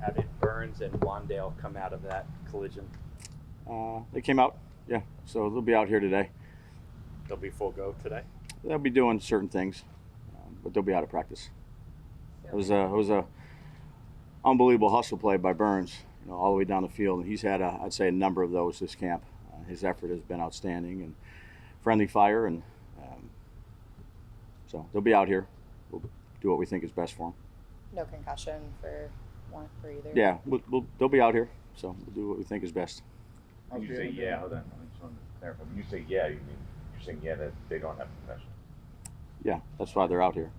How did Burns and Wandale come out of that collision? They came out, yeah. So they'll be out here today. They'll be full go today? They'll be doing certain things, but they'll be out of practice. It was a unbelievable hustle play by Burns, all the way down the field. And he's had, I'd say, a number of those this camp. His effort has been outstanding and friendly fire, and so they'll be out here. We'll do what we think is best for them. No concussion for either? Yeah, they'll be out here, so we'll do what we think is best. When you say yeah, hold on, I just want to clarify. When you say yeah, you're saying yeah that they don't have concussion? Yeah, that's why they're out here.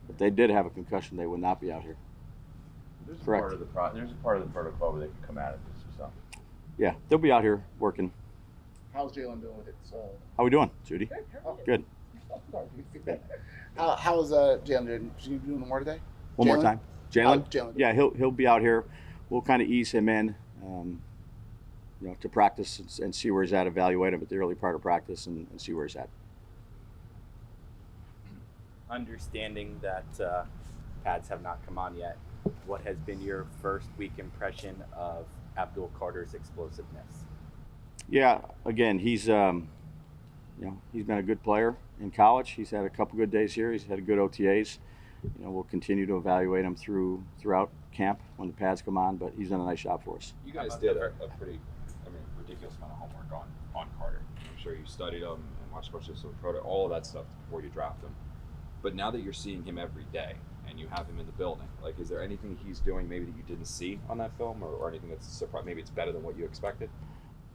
If they did have a concussion, they would not be out here. There's Correct. There's a part of the protocol where they can come out of this or something. Yeah, they'll be out here working. How's Jalen doing with it? How we doing, Judy? Good. How's Jalen doing? Is he doing more today? One more time. Jalen? Jalen. Yeah, he'll be out here. We'll kind of ease him in, to practice and see where he's at, evaluate him at the early part of practice and see where he's at. Understanding that pads have not come on yet, what has been your first week impression of Abdul Carter's explosiveness? Yeah, again, he's been a good player in college. He's had a couple good days here. He's had good OTAs. We'll continue to evaluate him throughout camp when the pads come on, but he's done a nice job for us. You guys did a pretty, ridiculous amount of homework on Carter. I'm sure you studied him and watched much of his proto, all of that stuff before you draft him. But now that you're seeing him every day and you have him in the building, is there anything he's doing maybe that you didn't see on that film, or anything that's surprised? Maybe it's better than what you expected.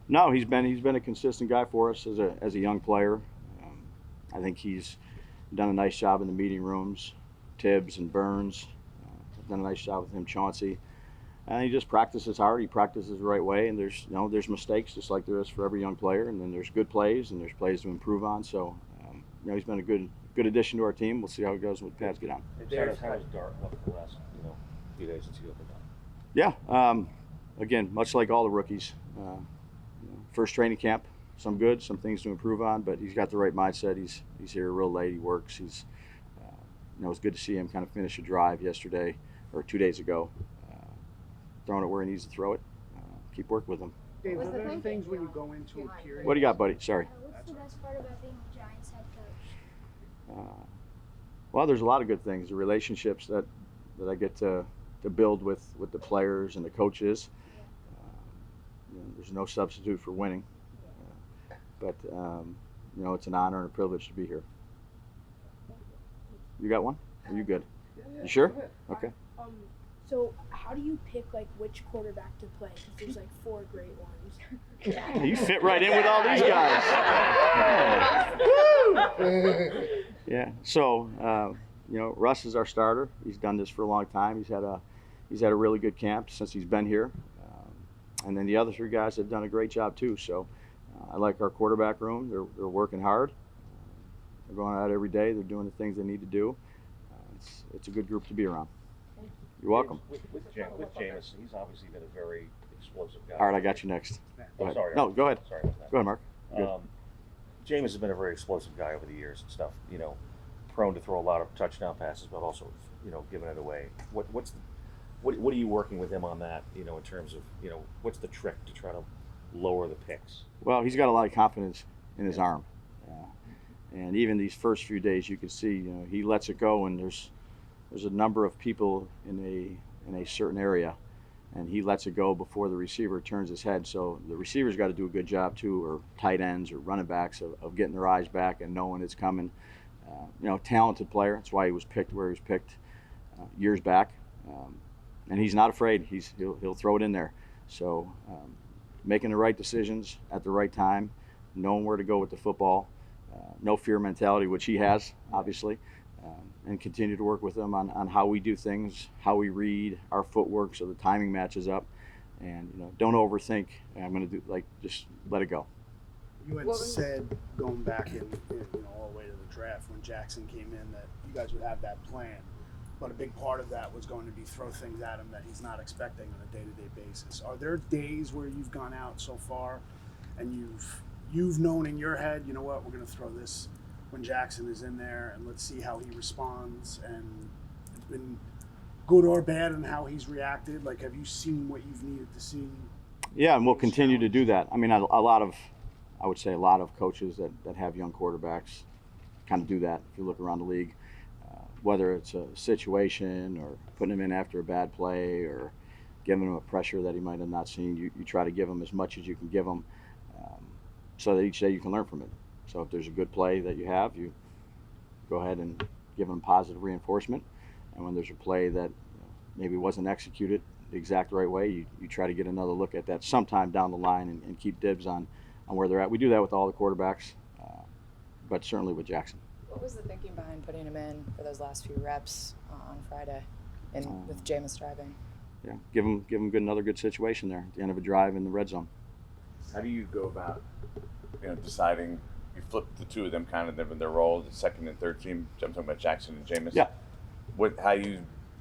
No, he's been a consistent guy for us as a young player. I think he's done a nice job in the meeting rooms. Tibbs and Burns have done a nice job with him. Chauncey, and he just practices hard. He practices the right way, and there's mistakes just like there is for every young player, and then there's good plays and there's plays to improve on. So he's been a good addition to our team. We'll see how it goes when the pads get on. How was Dart looking the last few days since you opened up? Yeah, again, much like all the rookies, first training camp, some good, some things to improve on, but he's got the right mindset. He's here real late. He works. It was good to see him kind of finish a drive yesterday or 2 days ago, throwing it where he needs to throw it. Keep working with him. Dave, are there things when you go into a period? What do you got, buddy? Sorry. What's the best part about being the Giants head coach? Well, there's a lot of good things. The relationships that I get to build with the players and the coaches. There's no substitute for winning. But it's an honor and a privilege to be here. You got one? Are you good? You sure? Okay. So how do you pick which quarterback to play? Because there's 4 great ones. Yeah, you fit right in with all these guys. Yeah. So Russ is our starter. He's done this for a long time. He's had a really good camp since he's been here, and then the other 3 guys have done a great job too. So I like our quarterback room. They're working hard. They're going out every day. They're doing the things they need to do. It's a good group to be around. You're welcome. With Jameis, he's obviously been a very explosive guy. All right, I got you next. Go ahead. Sorry. No, go ahead. Sorry about that. Go ahead, Mark. Good. Jameis has been a very explosive guy over the years and stuff. Prone to throw a lot of touchdown passes, but also giving it away. What are you working with him on that? In terms of what's the trick to try to lower the picks? Well, he's got a lot of confidence in his arm. And even these first few days, you can see, he lets it go, and there's a number of people in a certain area, and he lets it go before the receiver turns his head. So the receiver's got to do a good job too, or tight ends or running backs of getting their eyes back and knowing it's coming. Talented player. That's why he was picked where he was picked years back, and he's not afraid. He'll throw it in there. So making the right decisions at the right time, knowing where to go with the football. No fear mentality, which he has, obviously, and continue to work with him on how we do things, how we read, our footwork, so the timing matches up. And don't overthink. I'm going to do just let it go. You had said going back in all the way to the draft when Jackson came in that you guys would have that plan, but a big part of that was going to be throw things at him that he's not expecting on a day-to-day basis. Are there days where you've gone out so far and you've known in your head, we're going to throw this when Jackson is in there, and let's see how he responds? And it's been good or bad, and how he's reacted? Like, have you seen what you've needed to see? Yeah, and we'll continue to do that. I mean, I would say a lot of coaches that have young quarterbacks kind of do that. If you look around the league, whether it's a situation or putting him in after a bad play or giving him a pressure that he might have not seen, you try to give him as much as you can give him, so that each day you can learn from it. So if there's a good play that you have, you go ahead and give him positive reinforcement. And when there's a play that maybe wasn't executed the exact right way, you try to get another look at that sometime down the line and keep dibs on where they're at. We do that with all the quarterbacks, but certainly with Jackson. What was the thinking behind putting him in for those last few reps on Friday, and with Jameis driving? Yeah, give him another good situation there at the end of a drive in the red zone. How do you go about, deciding? You flip the two of them kind of in their roles, the second and third team. I'm talking about Jackson and Jameis. Yeah. How do you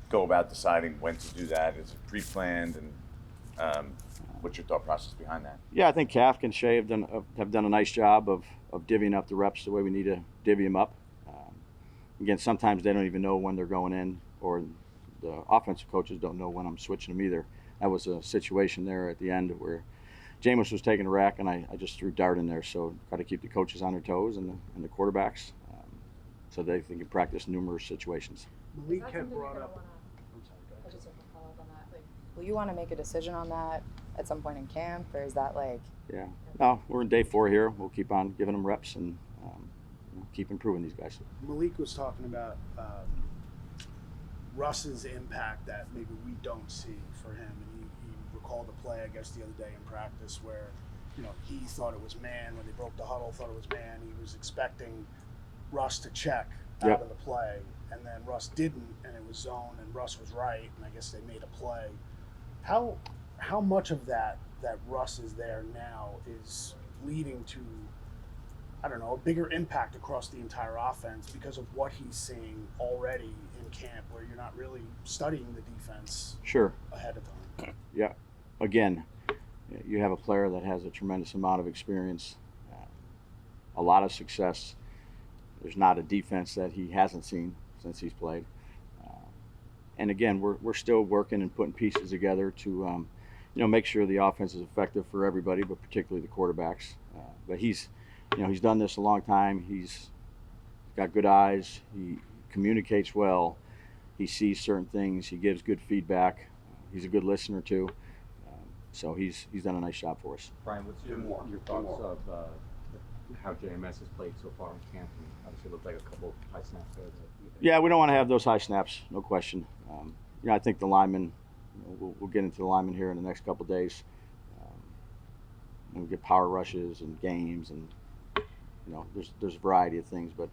go about deciding when to do that? Is it pre-planned, and what's your thought process behind that? Yeah, I think Kafka and Shea have done a nice job of divvying up the reps the way we need to divvy them up. Again, sometimes they don't even know when they're going in, or the offensive coaches don't know when I'm switching them either. That was a situation there at the end where Jameis was taking a rack, and I just threw dart in there. So got to keep the coaches on their toes and the quarterbacks, so they can practice numerous situations. Malik had brought up. I just have a follow-up on that. Like, will you want to make a decision on that at some point in camp, or is that like? Yeah, no, we're in day 4 here. We'll keep on giving them reps and keep improving these guys. Malik was talking about Russ's impact that maybe we don't see for him, and he recalled a play, I guess, the other day in practice where, he thought it was man when they broke the huddle. Thought it was man. He was expecting Russ to check out of the play, and then Russ didn't, and it was zone, and Russ was right, and I guess they made a play. How much of that Russ is there now is leading to, I don't know, a bigger impact across the entire offense because of what he's seeing already in camp, where you're not really studying the defense ahead of time? Yeah. Again, you have a player that has a tremendous amount of experience, a lot of success. There's not a defense that he hasn't seen since he's played. And again, we're still working and putting pieces together to make sure the offense is effective for everybody, but particularly the quarterbacks. But he's done this a long time. He's got good eyes. He communicates well. He sees certain things. He gives good feedback. He's a good listener too. So he's done a nice job for us. Brian, what's your thoughts of how JMS has played so far in camp? And obviously, it looked like a couple of high snaps there. Yeah, we don't want to have those high snaps, no question. I think the linemen, we'll get into the linemen here in the next couple of days. We get power rushes and games, and there's a variety of things. But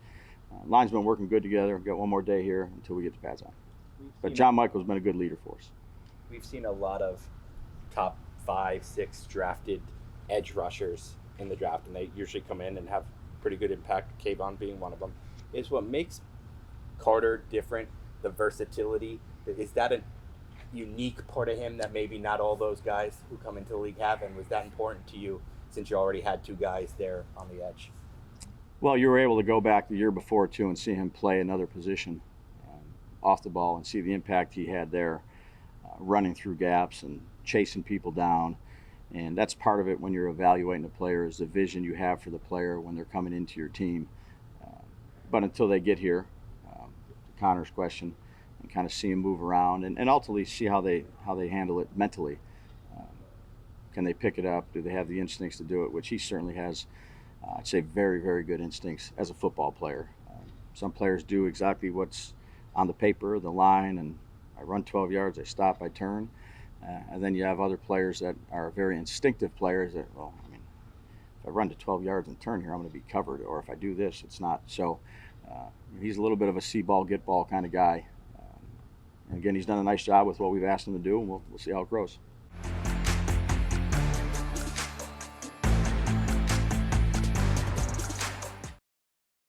line's been working good together. We've got one more day here until we get the pads on. But John Michael's been a good leader for us. We've seen a lot of top 5, 6 drafted edge rushers in the draft, and they usually come in and have pretty good impact, Kayvon being one of them. Is what makes Carter different, the versatility? Is that a unique part of him that maybe not all those guys who come into the league have, and was that important to you since you already had 2 guys there on the edge? Well, you were able to go back the year before too and see him play another position off the ball and see the impact he had there, running through gaps and chasing people down. And that's part of it when you're evaluating the player, is the vision you have for the player when they're coming into your team. But until they get here, to Connor's question, and kind of see him move around and ultimately see how they handle it mentally. Can they pick it up? Do they have the instincts to do it? Which he certainly has, I'd say, very, very good instincts as a football player. Some players do exactly what's on the paper, the line, and I run 12 yards, I stop, I turn. And then you have other players that are very instinctive players that, if I run to 12 yards and turn here, I'm going to be covered. Or if I do this, it's not. So he's a little bit of a see ball, get ball kind of guy. And again, he's done a nice job with what we've asked him to do, and we'll see how it grows.